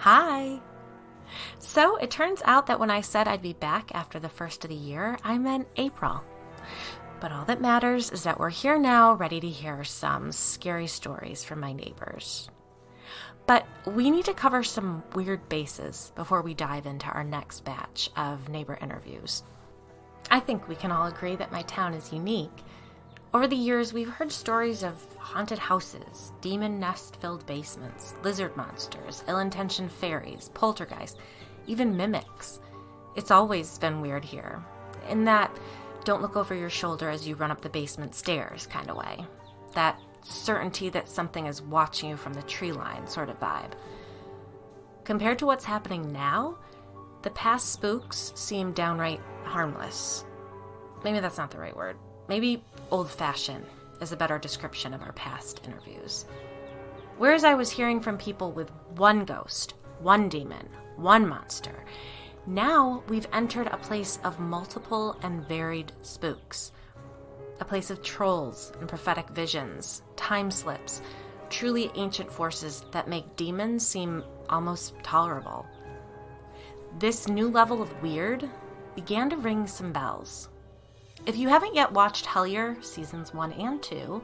Hi! So it turns out that when I said I'd be back after the first of the year, I meant April. But all that matters is that we're here now, ready to hear some scary stories from my neighbors. But we need to cover some weird bases before we dive into our next batch of neighbor interviews. I think we can all agree that my town is unique. Over the years, we've heard stories of haunted houses, demon nest-filled basements, lizard monsters, ill-intentioned fairies, poltergeists, even mimics. It's always been weird here, in that don't look over your shoulder as you run up the basement stairs kind of way. That certainty that something is watching you from the tree line sort of vibe. Compared to what's happening now, the past spooks seem downright harmless. Maybe that's not the right word. Maybe old-fashioned is a better description of our past interviews. Whereas I was hearing from people with one ghost, one demon, one monster, now we've entered a place of multiple and varied spooks. A place of trolls and prophetic visions, time slips, truly ancient forces that make demons seem almost tolerable. This new level of weird began to ring some bells. If you haven't yet watched Hellier Seasons 1 and 2,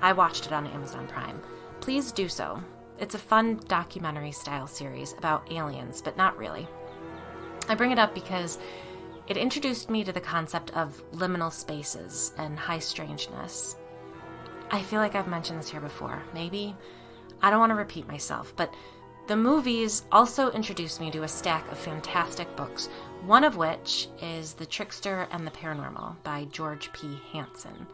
I watched it on Amazon Prime. Please do so. It's a fun documentary-style series about aliens, but not really. I bring it up because it introduced me to the concept of liminal spaces and high strangeness. I feel like I've mentioned this here before. Maybe. I don't want to repeat myself, but the movies also introduced me to a stack of fantastic books, one of which is The Trickster and the Paranormal by George P. Hansen.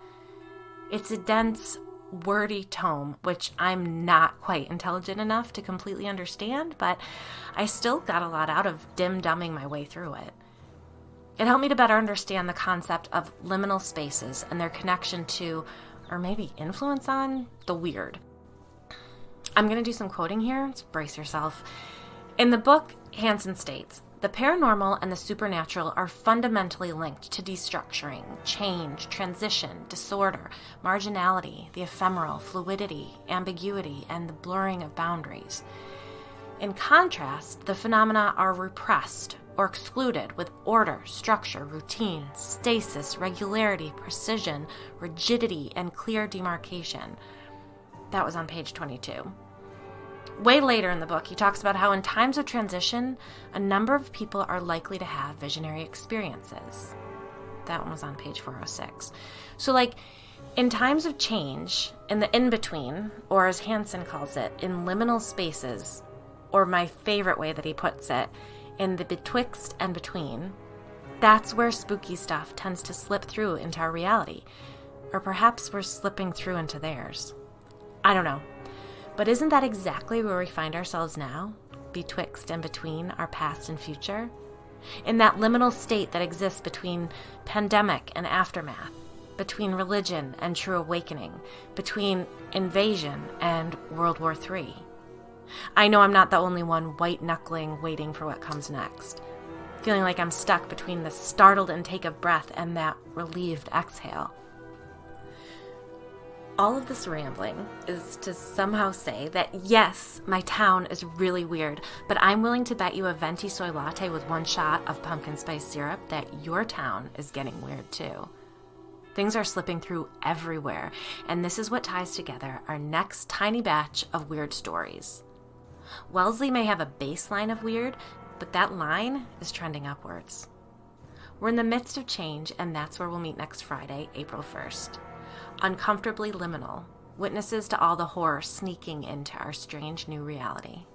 It's a dense, wordy tome, which I'm not quite intelligent enough to completely understand, but I still got a lot out of dim-dumbing my way through it. It helped me to better understand the concept of liminal spaces and their connection to, or maybe influence on, the weird. I'm going to do some quoting here, so brace yourself. In the book, Hansen states, "The paranormal and the supernatural are fundamentally linked to destructuring, change, transition, disorder, marginality, the ephemeral, fluidity, ambiguity, and the blurring of boundaries. In contrast, the phenomena are repressed or excluded with order, structure, routine, stasis, regularity, precision, rigidity, and clear demarcation." That was on page 22. Way later in the book, he talks about how in times of transition, a number of people are likely to have visionary experiences. That one was on page 406. So in times of change, in the in-between, or as Hansen calls it, in liminal spaces, or my favorite way that he puts it, in the betwixt and between, that's where spooky stuff tends to slip through into our reality. Or perhaps we're slipping through into theirs. I don't know. But isn't that exactly where we find ourselves now? Betwixt and between our past and future? In that liminal state that exists between pandemic and aftermath, between religion and true awakening, between invasion and World War III. I know I'm not the only one white-knuckling waiting for what comes next, feeling like I'm stuck between the startled intake of breath and that relieved exhale. All of this rambling is to somehow say that yes, my town is really weird, but I'm willing to bet you a venti soy latte with one shot of pumpkin spice syrup that your town is getting weird too. Things are slipping through everywhere, and this is what ties together our next tiny batch of weird stories. Wellesley may have a baseline of weird, but that line is trending upwards. We're in the midst of change, and that's where we'll meet next Friday, April 1st. Uncomfortably liminal, witnesses to all the horror sneaking into our strange new reality.